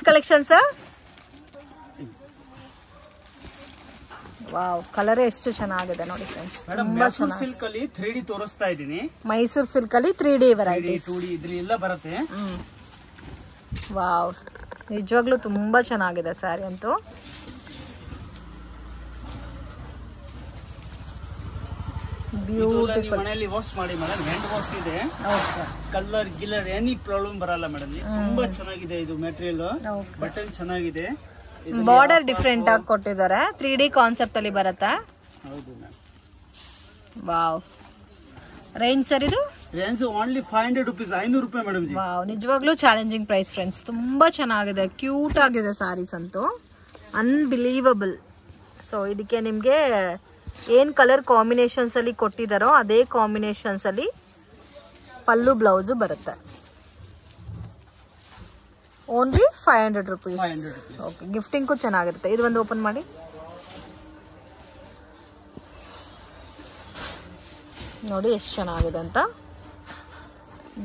Collection sir. Wow, colour ಎಷ್ಟು ಚೆನ್ನಾಗಿದೆ ನೋಡಿ ಫ್ರೆಂಡ್ಸ್. ತುಂಬಾ ಚೆನ್ನಾಗಿ ಸಿಲ್ಕ್ ಅಲ್ಲಿ 3D ತೋರಿಸ್ತಾ ಇದ್ದೀನಿ. ಮೈಸೂರು ಸಿಲ್ಕ್ ಅಲ್ಲಿ 3D ವೆರೈಟೀಸ್, 2D ಇದ್ರಲ್ಲಿ ಎಲ್ಲ ಬರುತ್ತೆ. ವಾವ್, ನಿಜವಾಗ್ಲೂ ತುಂಬಾ ಚೆನ್ನಾಗಿದೆ ಸ್ಯಾರಿ ಅಂತೂ. ಬ್ಯೂಟಿಫುಲ್. ಮನೆಯಲ್ಲಿ ವಾಶ್ ಮಾಡಿ ಮೇಡಮ್, ಹ್ಯಾಂಡ್ ವಾಶ್ ಇದೆ. ಕಲರ್ ಗಿಲ್ಲರ್ ಎನಿ ಪ್ರಾಬ್ಲಮ್ ಬರಲ್ಲ ಮೇಡಮ್. ತುಂಬಾ ಚೆನ್ನಾಗಿದೆ ಇದು ಮೆಟೀರಿಯಲ್. ಬಟನ್ ಚೆನ್ನಾಗಿದೆ. ಬಾರ್ಡರ್ ಡಿಫ್ರೆಂಟ್ ಆಗಿ ಕೊಟ್ಟಿದ್ದಾರೆ. 3D ಕಾನ್ಸೆಪ್ಟ್ ಅಲ್ಲಿ ಬರುತ್ತೆ. ಹೌದು ಮ್ಯಾಮ್. ವಾವ್, ರೇಂಜ್ ಸರ್ ಇದು? ರೇಂಜ್ ಓನ್ಲಿ 500 ರೂಪೀಸ್, 500 ರೂಪಾಯಿ ಮೇಡಮ್. ವಾವ್, ನಿಜವಾಗ್ಲೂ ಚಾಲೆಂಜಿಂಗ್ ಪ್ರೈಸ್ ಫ್ರೆಂಡ್ಸ್. ತುಂಬಾ ಚೆನ್ನಾಗಿದೆ, ಕ್ಯೂಟ್ ಆಗಿದೆ ಸ್ಯಾರೀಸ್ ಅಂತೂ, ಅನ್ಬಿಲೀವಬಲ್. ಸೊ ಇದಕ್ಕೆ ನಿಮಗೆ ಏನು ಕಲರ್ ಕಾಂಬಿನೇಷನ್ಸ್ ಅಲ್ಲಿ ಕೊಟ್ಟಿದ್ದಾರೋ ಅದೇ ಕಾಂಬಿನೇಷನ್ಸ್ ಅಲ್ಲಿ ಪಲ್ಲು ಬ್ಲೌಸು ಬರುತ್ತೆ. Only 500 rupees. ಓಕೆ, ಗಿಫ್ಟಿಂಗು ಚೆನ್ನಾಗಿರುತ್ತೆ. ಇದು ಒಂದು ಓಪನ್ ಮಾಡಿ ನೋಡಿ ಎಷ್ಟು ಚೆನ್ನಾಗಿದೆ ಅಂತ.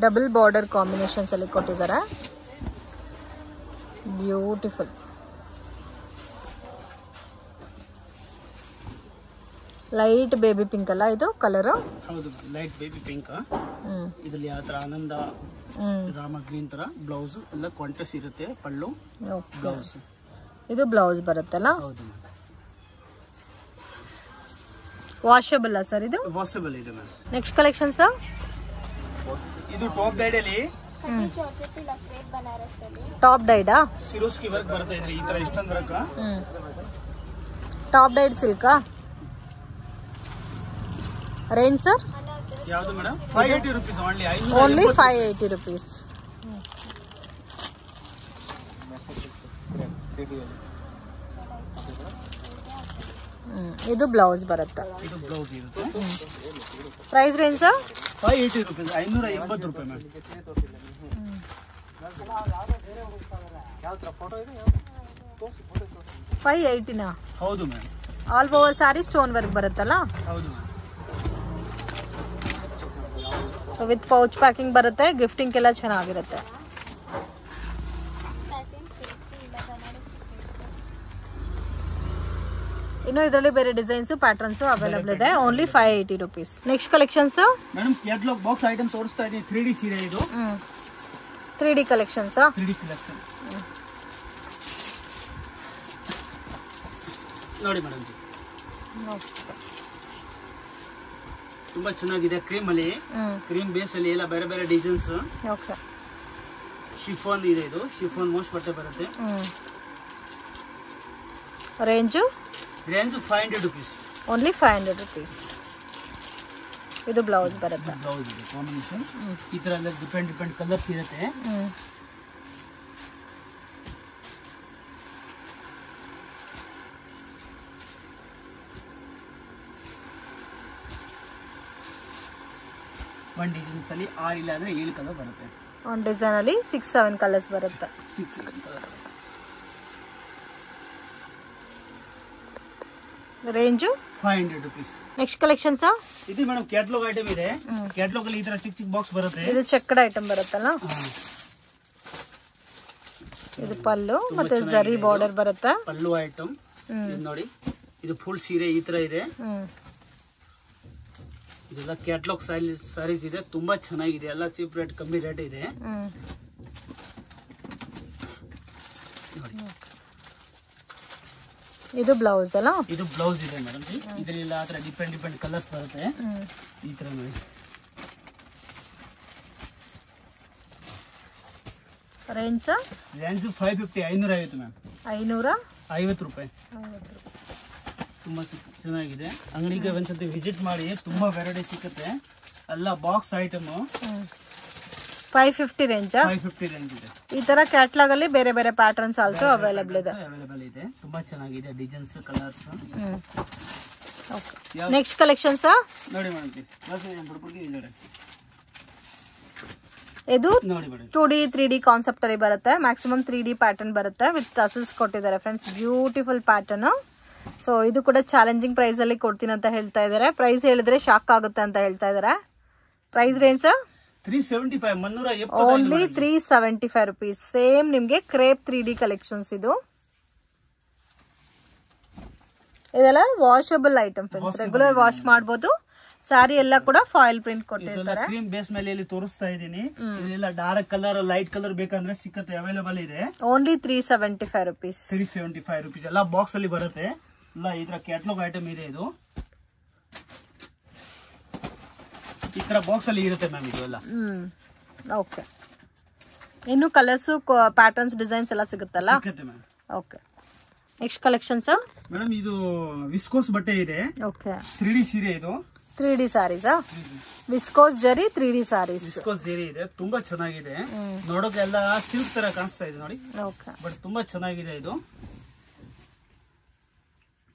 ಡಬಲ್ ಬಾರ್ಡರ್ ಕಾಂಬಿನೇಷನ್ಸ್ ಅಲ್ಲಿ ಕೊಟ್ಟಿದ್ದಾರೆ. ಬ್ಯೂಟಿಫುಲ್. ಲೈಟ್ ಬೇಬಿ ಪಿಂಕ್ ಅಲ್ಲ ಇದು ಕಲರ್? ಹೌದು, ಲೈಟ್ ಬೇಬಿ ಪಿಂಕ್. ಇದರಲ್ಲಿ ಯಾವ ತರ ಆನಂದ ರಾಮ ಗ್ರೀನ್ ತರ ಬ್ಲೌಸ್ ಎಲ್ಲ ಕಾಂಟ್ರಾಸ್ಟ್ ಇರುತ್ತೆ. ಪಲ್ಲು ಬ್ಲೌಸ್, ಇದು ಬ್ಲೌಸ್ ಬರುತ್ತಲ್ಲ. ಹೌದು, ವಾಷಬಲ್ ಸರ್ ಇದು? ವಾಷಬಲ್ ಇದೆ ಮ್ಯಾಮ್. ನೆಕ್ಸ್ಟ್ ಕಲೆಕ್ಷನ್ ಸರ್, ಇದು ಟಾಪ್ ಡೈಡ್ ಅಲ್ಲಿ ಟಾಪ್ ಡೈಡಾ? ಸಿರೋಸ್ಕಿ ವರ್ಕ್ ಬರುತ್ತೆ ಇದ್ರಲ್ಲಿ, ಈ ತರ ಇಷ್ಟೊಂದು ವರ್ಕ್. ಟಾಪ್ ಡೈಡ್ ಸಿಲ್ಕಾ? ರೇಂಜ್ ಸರ್ ಯಾವುದು madam? 580 rupees only. Only 580 rupees. ಇದು ಬ್ಲೌಸ್ ಬರುತ್ತೆ. ಇದು ಬ್ಲೌಸ್ ಇರುತ್ತೆ. Price range sir? 580 ರೂಪೀಸ್, 580 ರೂಪಾಯಿ ಮ್ಯಾಮ್. 580ನಾ? ಹೌದು ma'am. All over sari stone work ಬರುತ್ತಲ್ಲ? ಹೌದು ಮ್ಯಾಮ್. ವಿತ್ ಪೌಚ್ ಪ್ಯಾಕಿಂಗ್ ಬರುತ್ತೆ. ಗಿಫ್ಟಿಂಗ್ ಎಲ್ಲ ಚೆನ್ನಾಗಿರುತ್ತೆ. ಇನ್ನು ಇದರಲ್ಲಿ ಬೇರೆ ಡಿಸೈನ್ಸ್ ಪ್ಯಾಟರ್ನ್ಸ್ ಅವೈಲೇಬಲ್ ಇದೆ. Only 580 rupees. Next collections madam, catalogue box items ತೋರಿಸ್ತಾ ಇದೀನಿ. 3D ಸೀರೆ ಇದು. 3D collections. 3D ಕಲೆಕ್ಷನ್ ನೋಡಿ ಮೇಡಮ್, ತುಂಬಾ ಚೆನ್ನಾಗಿದೆ. ಕ್ರೀಮ್ ಅಲ್ಲಿ, ಕ್ರೀಮ್ ಬೇಸ್ ಅಲ್ಲಿ ಎಲ್ಲ ಬೇರೆ ಬೇರೆ ಡಿಸೈನ್ಸ್. ಓಕೆ, ಶಿಫಾನ್ ಇದೆ. ಇದು ಶಿಫಾನ್ ಮೋಸ್ಟ್ ಬಟ್ಟೆ ಬರುತ್ತೆ. Range 500 rupees. Only 500 rupees. ಇದು ಬ್ಲೌಸ್ ಬರುತ್ತೆ. ಬ್ಲೌಸ್ ಇದೆ ಕಾಂಬಿನೇಷನ್. ಈ ತರ ಎಲ್ಲ ಡಿಫೆಂಟ್ ಕಲರ್ಸ್ ಇರುತ್ತೆ. ಒಂದು ಡಿಸೈನ್ಸ್ ಅಲ್ಲಿ 6 ಇಲ್ಲ ಅಂದ್ರೆ 7 ಕಲರ್ ಬರುತ್ತೆ. ಒಂದು ಡಿಸೈನ್ ಅಲ್ಲಿ 6-7 ಕಲರ್ಸ್ ಬರುತ್ತೆ. 6-7 colour. Range 500 rupees. Next collection sir, ಇದು ಮೇಡಮ್ ಕ್ಯಾಟಲಾಗ್ ಐಟಮ್ ಇದೆ. ಕ್ಯಾಟಲಾಗ್ ಅಲ್ಲಿ ಈ ತರ ಚಿಕ್ಕ ಬಾಕ್ಸ್ ಬರುತ್ತೆ. ಇದು ಚೆಕ್ಡ್ ಐಟಮ್ ಬರುತ್ತಲ್ಲ. ಇದು ಪಲ್ಲು ಮತ್ತೆ ಜರಿ ಬಾರ್ಡರ್ ಬರುತ್ತೆ. ಪಲ್ಲು ಐಟಮ್ ನೋಡಿ. ಇದು ಫುಲ್ ಸೀರೆ ಈ ತರ ಇದೆ. ಇದೆಲ್ಲ ಕ್ಯಾಟಲಾಗ್ ಸಾರೀಸ್ ಇದೆ. ತುಂಬಾ ಚೆನ್ನಾಗಿದೆ. ಎಲ್ಲ ಚೀಪ್ ರೇಟ್, ಕಮ್ಮಿ ರೇಟ್ ಇದೆ. ಇದು ಬ್ಲೌಸ್ ಅಲ್ಲ? ಇದು ಬ್ಲೌಸ್ ಇದೆ ಮೇಡಮ್. ಇದರಲ್ಲಿ ಆ ತರ ಡಿಫೆಂಟ್ ಕಲರ್ಸ್ ಬರುತ್ತೆ. ಈ ತರ ನೋಡಿ. Range 550, 550 ma'am. 550 ರೂಪಾಯಿ. ತುಂಬಾ ಚೆನ್ನಾಗಿದೆ. ಅಂಗಡಿಗೆ ಒಂದ್ಸತಿ ವಿಸಿಟ್ ಮಾಡಿ, ತುಂಬಾ ವೆರೈಟಿ ಸಿಗುತ್ತೆ. ಎಲ್ಲ ಬಾಕ್ಸ್ ಐಟಮ್. 550 ರೇಂಜ್. 550 ರೇಂಜ್ ಇದೆ. ಈ ತರ ಕ್ಯಾಟಲಾಗ್ ಅಲ್ಲಿ ಬೇರೆ ಬೇರೆ ಪ್ಯಾಟರ್ನ್ಸ್ ಆಲ್ಸೋ ಅವೈಲೇಬಲ್ ಇದೆ. ತುಂಬಾ ಚೆನ್ನಾಗಿದೆ ಡಿಸೈನ್ಸ್, ಕಲರ್ಸ್. ನೆಕ್ಸ್ಟ್ ಕಲೆಕ್ಷನ್ಸ್ ನೋಡಿ ಮೇಡಮ್. ಇದು 2D 3D ಕಾನ್ಸೆಪ್ಟ್ ಅಲ್ಲಿ ಬರುತ್ತೆ. ಮ್ಯಾಕ್ಸಿಮಮ್ 3D ಪ್ಯಾಟರ್ನ್ ಬರುತ್ತೆ. ವಿತ್ ಟಸಲ್ಸ್ ಕೊಟ್ಟಿದ್ದಾರೆ ಫ್ರೆಂಡ್ಸ್. Beautiful pattern. ಸೊ ಇದು ಕೂಡ ಚಾಲೆಂಜಿಂಗ್ ಪ್ರೈಸ್ ಅಲ್ಲಿ ಕೊಡ್ತೀನಿ ಅಂತ ಹೇಳ್ತಾ ಇದ್ದಾರೆ. ಪ್ರೈಸ್ ಹೇಳಿದ್ರೆ ಶಾಕ್ ಆಗುತ್ತೆ ಅಂತ ಹೇಳ್ತಾ ಇದ್ದಾರೆ. Price range 375 only 375 rupees. Same ನಿಮ್ಗೆ ಕ್ರೇಪ್ 3D ಕಲೆಕ್ಷನ್ಸ್ ಇದು. ಇದೆಲ್ಲ washable item friends, regular wash ಮಾಡಬಹುದು. ಸಾರಿ ಎಲ್ಲ ಕೂಡ ಫಾಯಿಲ್ ಪ್ರಿಂಟ್ ಕೊಟ್ಟಿರ್ತಾರೆ. ಕ್ರೀಮ್ ಬೇಸ್ ಮೇಲೆ ಇಲ್ಲಿ ತೋರಿಸ್ತಾ ಇದೀನಿ. ಇದೆಲ್ಲ ಡಾರ್ಕ್ ಕಲರ್, ಲೈಟ್ ಕಲರ್ ಬೇಕಂದ್ರೆ ಸಿಕ್ಕತ್ತೆ, ಅವೈಲೇಬಲ್ ಇದೆ. Only 375 rupees. 375 ರುಪೀಸ್. ಎಲ್ಲ ಬಾಕ್ಸ್ ಅಲ್ಲಿ ಬರುತ್ತೆ. ಎಲ್ಲ ಇದರ ಕ್ಯಾಟಲಾಗ್ ಐಟಮ್ ಇದೆ. ಇದು ಈ ತರ ಬಾಕ್ಸ್ ಅಲ್ಲಿ ಇರುತ್ತೆ ಮ್ಯಾಮ್ ಇದು ಎಲ್ಲ. ಓಕೆ. ಇನ್ನು ಕಲರ್ಸ್, ಪ್ಯಾಟರ್ನ್ಸ್, ಡಿಸೈನ್ಸ್ ಎಲ್ಲ ಸಿಗುತ್ತಲ್ಲ? ಸಿಗುತ್ತೆ ma'am. Okay. Next collections madam ಇದು ವಿಸ್ಕೋಸ್ ಬಟ್ಟೆ ಇದೆ. ಓಕೆ. 3D ಸೀರೆ ಇದು. 3D ಸಾರೀಸಾ? ವಿಸ್ಕೋಸ್ ಜರಿ 3D ಸಾರೀಸ್. ವಿಸ್ಕೋಸ್ ಜರಿ ಇದೆ, ತುಂಬಾ ಚೆನ್ನಾಗಿದೆ. ನೋಡೋಕೆಲ್ಲ ಸಿಲ್ಕ್ ತರ ಕಾಣಿಸ್ತಾ ಇದೆ ನೋಡಿ. ಓಕೆ. ಬಟ್ ತುಂಬಾ ಚೆನ್ನಾಗಿದೆ ಇದು.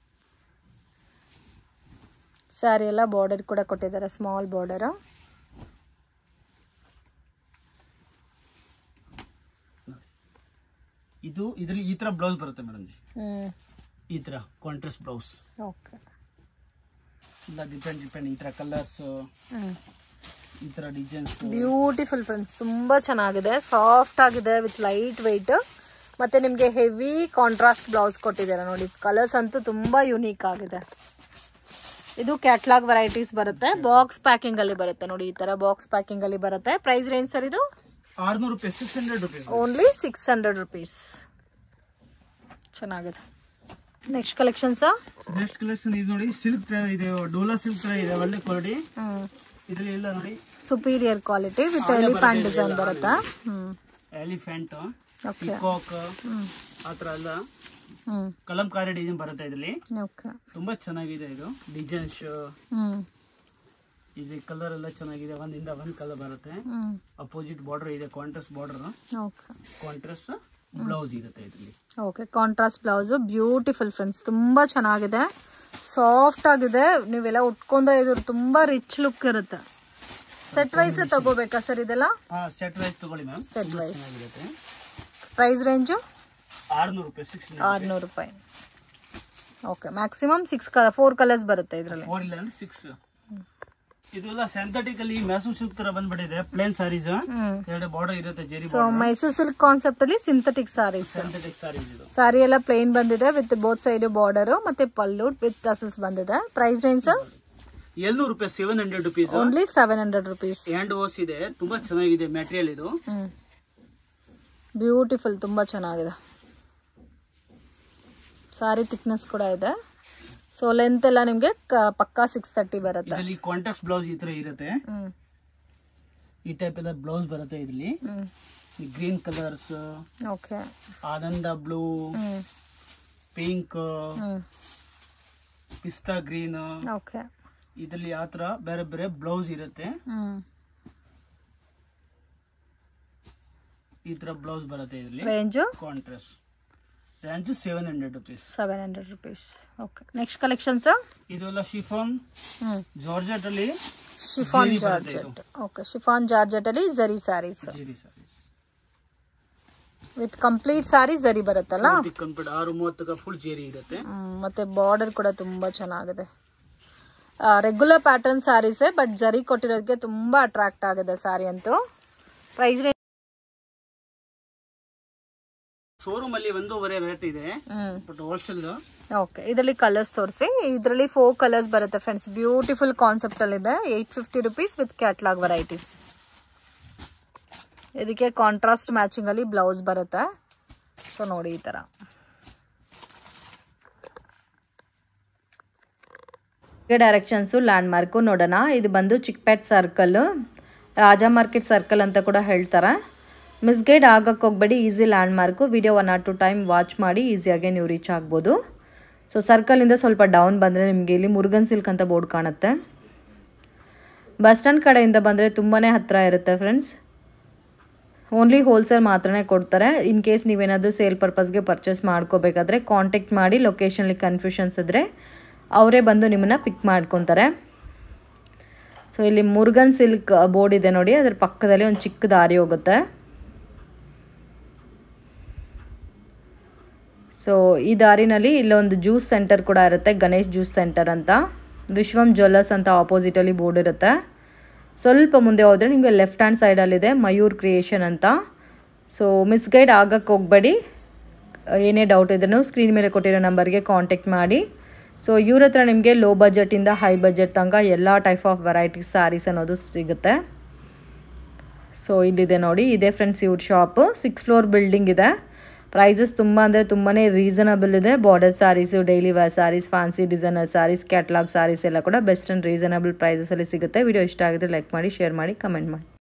ಸಾರಿ ಎಲ್ಲ ಬಾರ್ಡರ್ ಕೂಡ ಕೊಟ್ಟಿದ್ದಾರೆ, ಸ್ಮಾಲ್ ಬಾರ್ಡರ್. ಇದು ಇದರಲ್ಲಿ ಈ ತರ ಬ್ಲೌಸ್ ಬರುತ್ತೆ ಮೇಡಮ್ ಜಿ. ಈ ತರ ಕಾಂಟ್ರಾಸ್ಟ್ ಬ್ಲೌಸ್. ಓಕೆ. ಎಲ್ಲ ಡಿಪೆಂಡ್ ಈ ತರ ಕಲರ್ಸ್, ಈ ತರ ಡಿಸೈನ್ಸ್. ಬ್ಯೂಟಿಫುಲ್ ಫ್ರೆಂಡ್ಸ್, ತುಂಬಾ ಚೆನ್ನಾಗಿದೆ, ಸಾಫ್ಟ್ ಆಗಿದೆ ವಿತ್ ಲೈಟ್ ವೆಯ್ಟ್. ಮತ್ತೆ ನಿಮ್ಗೆ ಹೆವಿ ಕಾಂಟ್ರಾಸ್ಟ್ ಬ್ಲೌಸ್ ಕೊಟ್ಟಿದ್ದಾರೆ ನೋಡಿ. ಕಲರ್ಸ್ ಅಂತೂ ತುಂಬಾ ಯೂನಿಕ್ ಆಗಿದೆ. ಇದು ಕ್ಯಾಟ್ಲಾಗ್ ವೆರೈಟೀಸ್ ಬರುತ್ತೆ, ಬಾಕ್ಸ್ ಪ್ಯಾಕಿಂಗ್ ಅಲ್ಲಿ ಬರುತ್ತೆ ನೋಡಿ. ಈ ತರ ಬಾಕ್ಸ್ ಪ್ಯಾಕಿಂಗ್ ಅಲ್ಲಿ ಬರುತ್ತೆ. ಪ್ರೈಸ್ ರೇಂಜ್ ಸರ್ ಇದು 600 ರೂಪಾಯಿ, 600 ರೂಪಾಯಿ. Only 600 rupees. ಚೆನ್ನಾಗಿದೆ. Next collections. ನೆಕ್ಸ್ಟ್ ಕಲೆಕ್ಷನ್ ಇದು ನೋಡಿ, ಸಿಲ್ಕ್ ತರ ಇದೆ, ಡೋಲಾ ಸಿಲ್ಕ್ ತರ ಇದೆ, ಒಳ್ಳೆ ಕ್ವಾಲಿಟಿ. ಇದರಲ್ಲಿ ಎಲ್ಲ ನೋಡಿ superior quality with elephant design ಬರುತ್ತಾ? ಎಲಿಫೆಂಟ್, ಪಿಕಾಕ್ ಆ ತರ ಎಲ್ಲ ಕಲಂಕಾರಿ ಡಿಸೈನ್ ಬರುತ್ತೆ ಇದರಲ್ಲಿ. ತುಂಬಾ ಚೆನ್ನಾಗಿದೆ ಇದು ಡಿಸೈನ್ಸ್. ಇದು ಕಲರ್ ಎಲ್ಲ ಚೆನ್ನಾಗಿದೆ. ಒಂದಿಂದ ಒಂದ್ ಕಲರ್ ಬರುತ್ತೆ. ಅಪೋಸಿಟ್ ಬಾರ್ಡರ್ ಇದೆ, ಕಾಂಟ್ರಾಸ್ಟ್ ಬಾರ್ಡರ್, ಕಾಂಟ್ರಾಸ್ಟ್ ಬ್ಲೌಸ್ ಇರುತ್ತೆ ಇದರಲ್ಲಿ. Okay. Contrast blouse beautiful friends, ತುಂಬಾ ಚೆನ್ನಾಗಿದೆ, ಸಾಫ್ಟ್ ಆಗಿದೆ. ನೀವೆಲ್ಲ ಉಟ್ಕೊಂಡ್ರೆ ಇದು ತುಂಬಾ ರಿಚ್ ಲುಕ್ ಇರುತ್ತೆ. ಸೆಟ್ ವೈಸ್ ತಗೋಬೇಕಾ ಸರ್ ಇದೆಲ್ಲ? ಸೆಟ್ ವೈಸ್ ತಗೊಳ್ಳಿ ma'am. Set wise. Price range 600 ರೂಪಾಯಿ. 600 ರೂಪಾಯಿ. ಓಕೆ. ಮ್ಯಾಕ್ಸಿಮಮ್ 4 ಕಲರ್ಸ್ ಬರುತ್ತೆ ಇದರಲ್ಲಿ. 4 ಇಲ್ಲ 6. ಇದೆಲ್ಲ ಸಿಂಥೆಟಿಕ್ ಅಲ್ಲಿ ಮೈಸೂರು ಸಿಲ್ಕ್ ತರ ಬಂದ್ಬಿಟ್ಟಿದೆ. ಪ್ಲೇನ್ ಸಾರೀಸ್, ಎರಡು ಬಾರ್ಡರ್ ಇರುತ್ತೆ, ಜರಿ ಬಾರ್ಡರ್. ಮೈಸೂರು ಸಿಲ್ಕ್ ಕಾನ್ಸೆಪ್ಟ್ ಅಲ್ಲಿ ಸಿಂಥೆಟಿಕ್ ಸಾರೀಸ್. ಸಿಂಥೆಟಿಕ್ ಸಾರೀಸ್ ಇದು. ಸಾರಿ ಎಲ್ಲ ಪ್ಲೇನ್ ಬಂದಿದೆ ವಿತ್ ಬೋತ್ ಸೈಡ್ ಬಾರ್ಡರ್ ಮತ್ತೆ ಪಲ್ಲು ವಿತ್ ಟಸಲ್ಸ್ ಬಂದಿದೆ. ಪ್ರೈಸ್ ರೇಂಜ್ ಸರ್ 700 ರೂಪಾಯಿ. 700 rupees. Only 700 rupees. Hand wash ಇದೆ, ತುಂಬಾ ಚೆನ್ನಾಗಿದೆ ಮೆಟೀರಿಯಲ್ ಇದು. ಬ್ಯೂಟಿಫುಲ್, ತುಂಬಾ ಚೆನ್ನಾಗಿದೆ. ಸಾರಿ ಥಿಕ್ನೆಸ್ ಕೂಡ ಇದೆ. ಸೊ ಲೆಂತ್ ಎಲ್ಲ ನಿಮ್ಗೆ ಪಕ್ಕಾ 630 ಬರುತ್ತೆ. ಇದರಲ್ಲಿ ಕಾಂಟ್ರಾಸ್ಟ್ ಬ್ಲೌಸ್ ಈ ತರ ಇರುತ್ತೆ. ಈ ಟೈಪ್ ಎಲ್ಲ ಬ್ಲೌಸ್ ಬರುತ್ತೆ ಇದರಲ್ಲಿ. ಗ್ರೀನ್ ಕಲರ್ಸ್, ಓಕೆ, ಆನಂದ ಬ್ಲೂ, ಪಿಂಕ್, ಪಿಸ್ತಾ ಗ್ರೀನ್, ಓಕೆ. ಇದರಲ್ಲಿ ಆ ತರ ಬೇರೆ ಬೇರೆ ಬ್ಲೌಸ್ ಇರುತ್ತೆ. ಈ ತರ ಬ್ಲೌಸ್ ಬರುತ್ತೆ ಇದರಲ್ಲಿ. Range contrast range 700 rupees. 700 rupees. Okay. Next collections. ಇದೆಲ್ಲ ಶಿಫಾನ್ ಜಾರ್ಜೆಟ್ ಅಲ್ಲಿ. Chiffon georgette. Okay. Chiffon georgette ಅಲ್ಲಿ ಜರಿ ಸಾರೀಸ್. ಜರಿ ಸಾರೀಸ್ ವಿತ್ ಕಂಪ್ಲೀಟ್ ಸಾರಿ ಜರಿ ಬರುತ್ತಲ್ಲ. ಕಂಪ್ಲೀಟ್ 630 ಫುಲ್ ಜರಿ ಇರುತ್ತೆ. ಮತ್ತೆ ಬಾರ್ಡರ್ ಕೂಡ ತುಂಬಾ ಚೆನ್ನಾಗಿದೆ. ರೆಗ್ಯುಲರ್ ಪ್ಯಾಟರ್ನ್ ಸಾರೀಸ್ ಬಟ್ ಜರಿ ಕೊಟ್ಟಿರೋದಕ್ಕೆ ತುಂಬಾ ಅಟ್ರಾಕ್ಟ್ ಆಗಿದೆ ಸಾರಿ ಅಂತೂ. ಪ್ರೈಸ್ ಶೋರೂಮ್ ಅಲ್ಲಿ 1.5 ರೇಟ್ ಇದೆ, ಬಟ್ ಹೋಲ್ಸೇಲ್. ಓಕೆ. ಇದರಲ್ಲಿ ಕಲರ್ಸ್ ತೋರಿಸಿ. ಇದರಲ್ಲಿ 4 ಕಲರ್ಸ್ ಬರುತ್ತೆ ಫ್ರೆಂಡ್ಸ್. ಬ್ಯೂಟಿಫುಲ್ ಕಾನ್ಸೆಪ್ಟ್ ಅಲ್ಲಿ ಇದೆ. 850 ರುಪೀಸ್ ವಿತ್ ಕ್ಯಾಟ್ಲಾಗ್ ವೆರೈಟೀಸ್. ಇದಕ್ಕೆ ಕಾಂಟ್ರಾಸ್ಟ್ ಮ್ಯಾಚಿಂಗ್ ಅಲ್ಲಿ ಬ್ಲೌಸ್ ಬರುತ್ತೆ. ಸೊ ನೋಡಿ ಈ ತರ. ಡೈರೆಕ್ಷನ್ಸು ಲ್ಯಾಂಡ್ ಮಾರ್ಕು ನೋಡೋಣ. ಇದು ಬಂದು ಚಿಕ್ಪೇಟ್ ಸರ್ಕಲ್, ರಾಜ ಮಾರ್ಕೆಟ್ ಸರ್ಕಲ್ ಅಂತ ಕೂಡ ಹೇಳ್ತಾರೆ. ಮಿಸ್ಗೈಡ್ ಆಗಕ್ಕೆ ಹೋಗ್ಬೇಡಿ, easy land mark. Video 1 or 2 time watch ಮಾಡಿ ಈಸಿಯಾಗಿ ನೀವು ರೀಚ್ ಆಗ್ಬೋದು. ಸೊ ಸರ್ಕಲಿಂದ ಸ್ವಲ್ಪ ಡೌನ್ ಬಂದರೆ ನಿಮಗೆ ಇಲ್ಲಿ ಮುರುಗನ್ ಸಿಲ್ಕ್ ಅಂತ ಬೋರ್ಡ್ ಕಾಣುತ್ತೆ. ಬಸ್ ಸ್ಟ್ಯಾಂಡ್ ಕಡೆಯಿಂದ ಬಂದರೆ ತುಂಬಾ ಹತ್ತಿರ ಇರುತ್ತೆ ಫ್ರೆಂಡ್ಸ್. ಓನ್ಲಿ ಹೋಲ್ಸೇಲ್ ಮಾತ್ರನೇ ಕೊಡ್ತಾರೆ. ಇನ್ ಕೇಸ್ ನೀವೇನಾದರೂ ಸೇಲ್ ಪರ್ಪಸ್ಗೆ ಪರ್ಚೇಸ್ ಮಾಡ್ಕೋಬೇಕಾದ್ರೆ ಕಾಂಟ್ಯಾಕ್ಟ್ ಮಾಡಿ. ಲೊಕೇಶನ್ಲಿ ಕನ್ಫ್ಯೂಷನ್ಸ್ ಇದ್ದರೆ ಅವರೇ ಬಂದು ನಿಮ್ಮನ್ನು ಪಿಕ್ ಮಾಡ್ಕೊತಾರೆ. ಸೊ ಇಲ್ಲಿ ಮುರುಗನ್ ಸಿಲ್ಕ್ ಬೋರ್ಡ್ ಇದೆ ನೋಡಿ, ಅದ್ರ ಪಕ್ಕದಲ್ಲಿ ಒಂದು ಚಿಕ್ಕ ದಾರಿ ಹೋಗುತ್ತೆ. ಸೊ ಈ ದಾರಿನಲ್ಲಿ ಇಲ್ಲೊಂದು ಜ್ಯೂಸ್ ಸೆಂಟರ್ ಕೂಡ ಇರುತ್ತೆ, ಗಣೇಶ್ ಜ್ಯೂಸ್ ಸೆಂಟರ್ ಅಂತ. ವಿಶ್ವಂ ಜ್ಯುವೆಲ್ಲರ್ಸ್ ಅಂತ ಆಪೋಸಿಟಲ್ಲಿ ಬೋರ್ಡ್ ಇರುತ್ತೆ. ಸ್ವಲ್ಪ ಮುಂದೆ ಹೋದರೆ ನಿಮಗೆ ಲೆಫ್ಟ್ ಹ್ಯಾಂಡ್ ಸೈಡಲ್ಲಿದೆ ಮಯೂರ್ ಕ್ರಿಯೇಷನ್ ಅಂತ. ಸೊ ಮಿಸ್ಗೈಡ್ ಆಗಕ್ಕೆ ಹೋಗಬೇಡಿ. ಏನೇ ಡೌಟ್ ಇದ್ರೂ ಸ್ಕ್ರೀನ್ ಮೇಲೆ ಕೊಟ್ಟಿರೋ ನಂಬರ್ಗೆ ಕಾಂಟ್ಯಾಕ್ಟ್ ಮಾಡಿ. ಸೊ ಇವ್ರ ಹತ್ರ ನಿಮಗೆ ಲೋ ಬಜೆಟಿಂದ ಹೈ ಬಜೆಟ್ ತನಕ ಎಲ್ಲ ಟೈಪ್ ಆಫ್ ವೆರೈಟೀಸ್ ಸ್ಯಾರೀಸ್ ಅನ್ನೋದು ಸಿಗುತ್ತೆ. ಸೊ ಇಲ್ಲಿದೆ ನೋಡಿ, ಇದೇ ಫ್ರೆಂಡ್ಸ್ ಇವ್ರ ಶಾಪು. 6th ಫ್ಲೋರ್ ಬಿಲ್ಡಿಂಗ್ ಇದೆ. ಪ್ರೈಸಸ್ ತುಂಬ ಅಂದರೆ ತುಂಬಾ ರೀಸನಬಲ್ ಇದೆ. Border sarees, daily wear sarees, fancy designer sarees, catalogue sarees ಎಲ್ಲ ಕೂಡ ಬೆಸ್ಟ್ ಆ್ಯಂಡ್ ರೀಸನಬಲ್ ಪ್ರೈಸಸಲ್ಲಿ ಸಿಗುತ್ತೆ. ವಿಡಿಯೋ ಇಷ್ಟ ಆಗಿದ್ರೆ ಲೈಕ್ ಮಾಡಿ, ಶೇರ್ ಮಾಡಿ, ಕಮೆಂಟ್ ಮಾಡಿ.